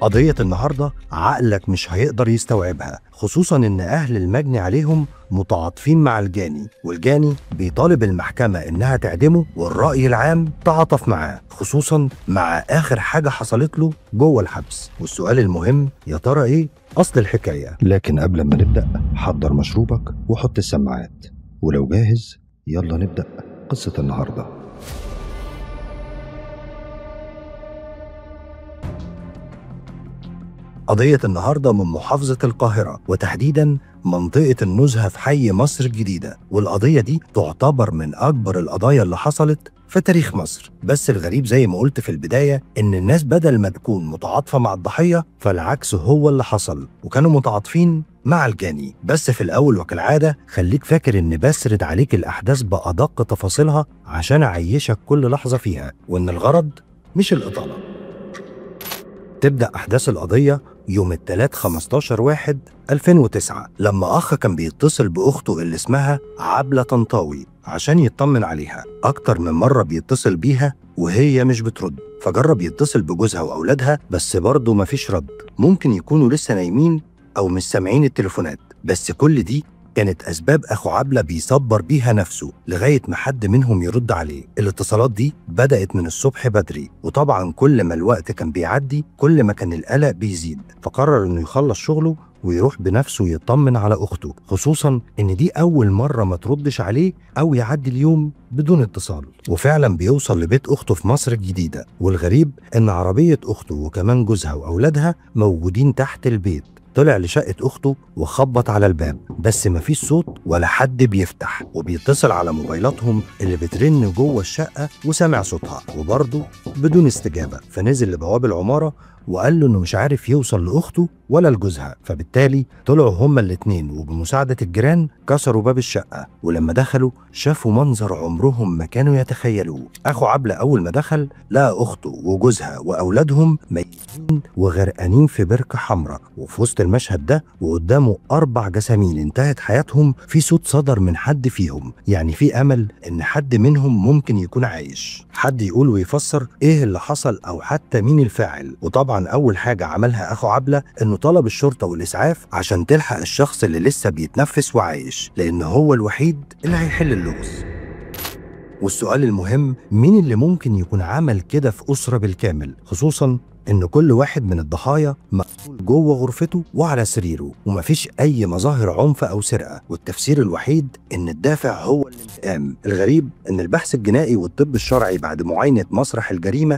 قضية النهاردة عقلك مش هيقدر يستوعبها، خصوصا ان اهل المجني عليهم متعاطفين مع الجاني، والجاني بيطالب المحكمة انها تعدمه، والرأي العام تعاطف معاه، خصوصا مع اخر حاجة حصلت له جوه الحبس. والسؤال المهم، يا ترى ايه اصل الحكاية؟ لكن قبل ما نبدأ حضر مشروبك وحط السماعات، ولو جاهز يلا نبدأ قصة النهارده. قضية النهاردة من محافظة القاهرة، وتحديدا منطقة النزهة في حي مصر الجديدة، والقضية دي تعتبر من أكبر القضايا اللي حصلت في تاريخ مصر. بس الغريب زي ما قلت في البداية إن الناس بدل ما تكون متعاطفة مع الضحية، فالعكس هو اللي حصل، وكانوا متعاطفين مع الجاني. بس في الأول وكالعادة خليك فاكر إن بسرد عليك الأحداث بأدق تفاصيلها عشان أعيشك كل لحظة فيها، وإن الغرض مش الإطالة. تبدأ أحداث القضية يوم الثلاث 15/1/2009، لما أخ كان بيتصل بأخته اللي اسمها عبلة طنطاوي عشان يطمن عليها. أكتر من مرة بيتصل بيها وهي مش بترد، فجرب يتصل بجوزها وأولادها بس برضه مفيش رد، ممكن يكونوا لسه نايمين أو مش سامعين التليفونات. بس كل دي كانت أسباب أخو عبلة بيصبر بيها نفسه لغاية ما حد منهم يرد عليه. الاتصالات دي بدأت من الصبح بدري، وطبعا كل ما الوقت كان بيعدي كل ما كان القلق بيزيد، فقرر إنه يخلص شغله ويروح بنفسه يطمن على أخته، خصوصا إن دي أول مرة ما تردش عليه أو يعدي اليوم بدون اتصال. وفعلا بيوصل لبيت أخته في مصر الجديدة، والغريب إن عربية أخته وكمان جوزها وأولادها موجودين تحت البيت. طلع لشقة أخته وخبط على الباب، بس مفيش صوت ولا حد بيفتح، وبيتصل على موبايلاتهم اللي بترن جوه الشقة وسمع صوتها وبرضه بدون استجابة. فنزل لبواب العمارة وقال له إنه مش عارف يوصل لأخته ولا لجوزها، فبالتالي طلعوا هما الاتنين وبمساعدة الجيران كسروا باب الشقة، ولما دخلوا شافوا منظر عمرهم ما كانوا يتخيلوه. أخو عبلة أول ما دخل لقى أخته وجوزها وأولادهم ميتين وغرقانين في بركة حمراء، وفي وسط المشهد ده وقدامه 4 جسامين انتهت حياتهم في صوت صدر من حد فيهم، يعني في أمل إن حد منهم ممكن يكون عايش، حد يقول ويفسر إيه اللي حصل أو حتى مين الفاعل. وطبعا أول حاجة عملها أخو عبلة إنه طلب الشرطة والإسعاف عشان تلحق الشخص اللي لسه بيتنفس وعايش، لأن هو الوحيد اللي هيحل اللغز. والسؤال المهم، مين اللي ممكن يكون عمل كده في أسرة بالكامل، خصوصا إن كل واحد من الضحايا مقتول جوه غرفته وعلى سريره، ومفيش أي مظاهر عنف أو سرقة، والتفسير الوحيد إن الدافع هو الانتقام. الغريب إن البحث الجنائي والطب الشرعي بعد معاينة مسرح الجريمة